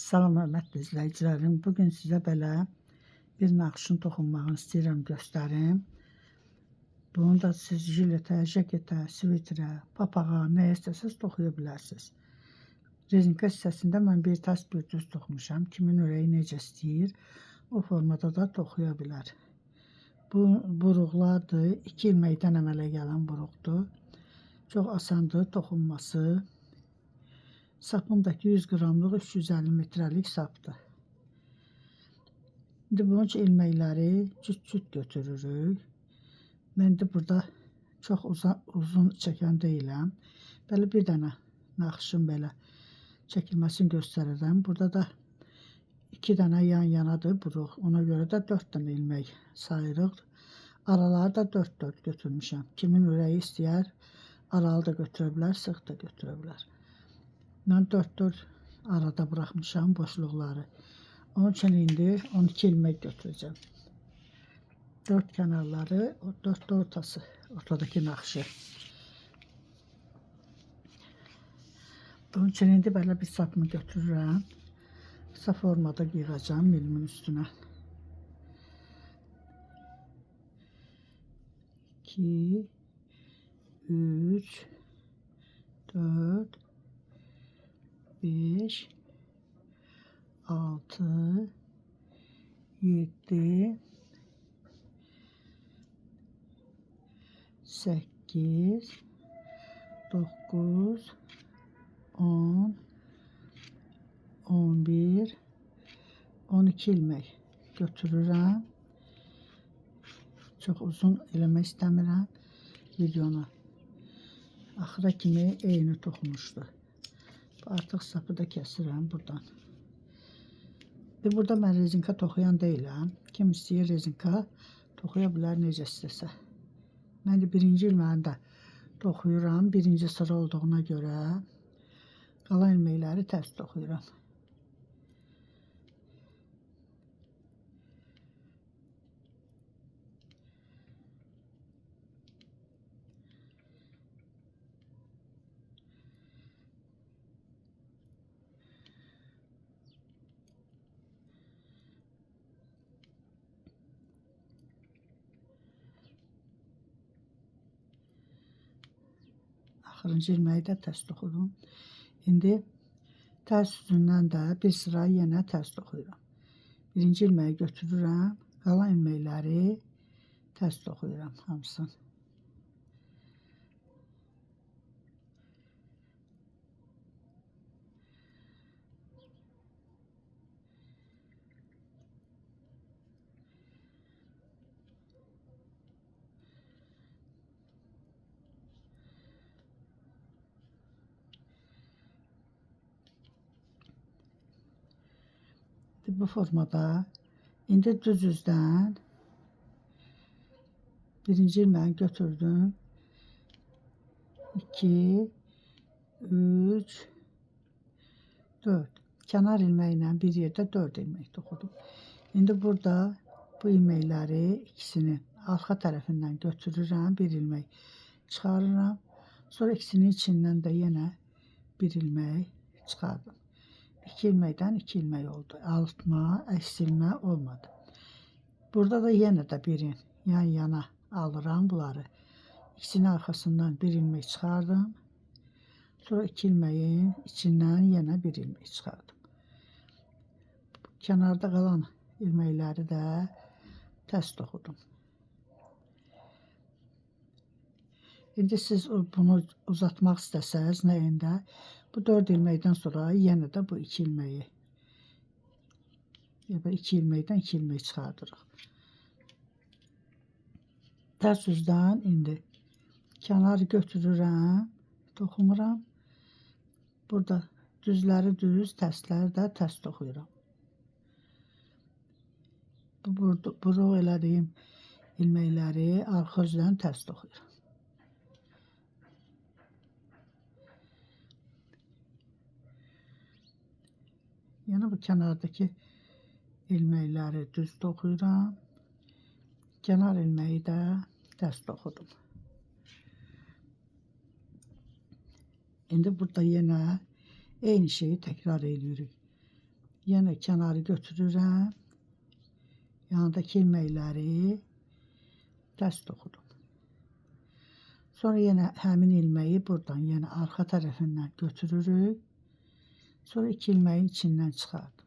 Salam hörmətli izləyicilərim. Bugün sizə belə bir naxışın toxunmağını istəyirəm göstərim. Bunu da siz jiletə, jaketə, svitrə, papağa, nə istəsəz toxuya bilərsiniz. Rezinka hissəsində mən bir tas bir düz toxumuşam. Kimin ürəyi necə istəyir, o formada da toxuya bilər. Bu buruqlardır. 2 ilməkdən əmələ gələn buruqdur. Çox asandır toxunması. Sapımdaki 100 qramlıq 350 metrəlik sapdır. İndi bunun üçün ilməkləri cüt-cüt götürürük. Mən də burada çox uzun çəkən deyiləm. Belə bir dənə naxışın belə çəkilməsini göstərirəm. Burada da 2 dənə yan-yanadır buruq. Ona görə də 4 dənə ilmək sayırıq. Araları da 4-4 götürmüşəm. Kimin ürəyi istəyər, aralı da götürə bilər, sıx da götürə bilər. Mən 4-4 arada bırakmışam boşluqları. Onun üçün indi 12 ilmək götürəcəm. 4 kənarları, 4 də ortası, ortadakı naxışı. Bunun üçün indi belə bir sapımı götürürəm. Kısa formada yığacağım milimin üstünə. 2, 3, 4, 5, 6, 7, 8, 9, 10, 11, 12 ilmək götürürəm. Çox uzun eləmək istəmirəm videonu. Axıra kimi eyni toxumuşdu. Artıq sapı da kəsirəm buradan. Burada mən rezinka toxuyan deyiləm. Kim istəyir rezinka toxuya bilər necə istəsə. Mən də birinci ilməni də toxuyuram. Birinci sıra olduğuna görə qalan ilməkləri tərs toxuyuram. Axırıncı ilməyi də tərs toxudum. İndi tərs üzündən də bir sıra yenə tərs toxuyuram. Birinci ilməyi götürürəm. Qalan ilməkləri tərs toxuyuram hamısını. Bu formada indi düz üzdən birinci ilməyi götürdüm. 2, 3, 4. Kənar ilməklə bir yerdə 4 ilmək toxudum. İndi burada bu ilməkləri ikisini arxa tərəfindən götürürəm. Bir ilmək çıxarıram. Sonra ikisinin içindən də yenə bir ilmək çıxardım. 2 ilməkdən 2 ilmək oldu. Artma, əksilmə olmadı. Burada da yenə də birin yan-yana alıram bunları. İkisinin arxasından bir ilmək çıxardım. Sonra 2 ilməyin içindən yenə bir ilmək çıxardım. Kənarda qalan ilməkləri də tərs toxudum. İndi siz bunu uzatmaq istəsəz nəyində, bu 4 ilməkdən sonra yenə də bu 2 ilməyi, 2 ilməkdən 2 ilmək çıxardırıq. Tərs üzdən indi kənarı götürürəm, toxumuram. Burada düzləri düz, tərsləri də tərs toxuyuram. Bu buruq elədiyim ilməkləri arxa üzdən tərs toxuyuram. Yəni bu kənardakı ilməkləri düz toxuyuram. Kənar ilməyi də tərs toxudum. İndi burada yenə eyni şeyi təkrar edirik. Yenə kənarı götürürəm. Yanındakı ilməkləri tərs toxudum. Sonra yenə həmin ilməyi buradan yenə arxa tərəfindən götürürük. Sonra 2 ilməyin içindən çıxardım.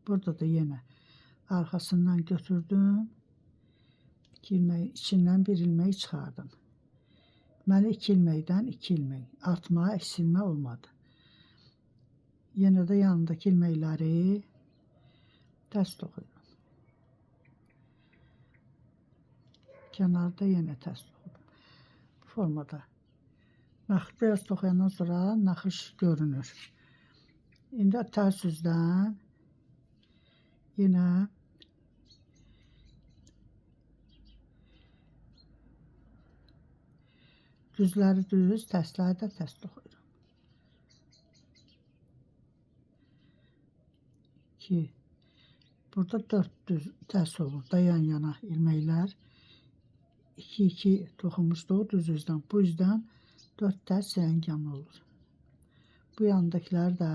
Burada da yenə arxasından götürdüm. 2 ilməyin içindən bir ilmək çıxardım. Deməli 2 ilməkdən 2 ilmək. Artma, eksilmə olmadı. Yenə də yanındakı ilməkləri tərs toxuyuram. Kənarda yenə tərs toxudum. Bu formada. Naxış biraz toxuyandan sonra naxış görünür. İndi tərs üzdən yenə düzləri düz, tərsləri də tərs toxuyuram. 2. Burada 4 düz tərs olur da yan-yana ilməklər. 2-2 toxumuşduq düz üzdən. Bu üzdən 4 tərs yan olur. Bu yandakiləri də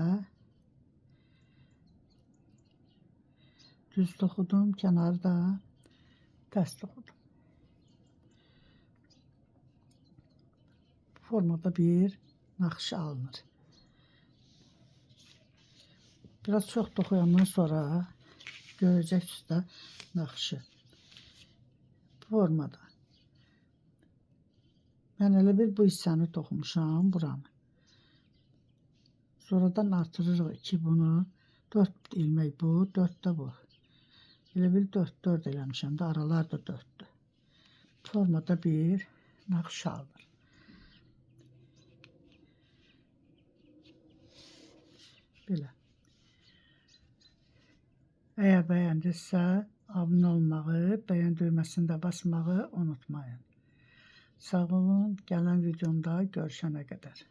düz toxudum, kənarı da tərs toxudum. Bu formada bir naxış alınır. Biraz çox toxuyandan sonra görəcəksiniz də naxışı. Bu formada. Mən elə bir bu hissəni toxumuşam, buranı. Sonradan artırırıq 2 bunu. 4 ilmək bu, 4 də bu. Elə bir 4 eləmişəm də, aralar da 4'dür. Formada bir naxış alınır. Belə. Əgər bəyəndinizsə, abunə olmağı, bəyən düyməsini də basmağı unutmayın. Sağ olun, gələn videomda görüşənə qədər.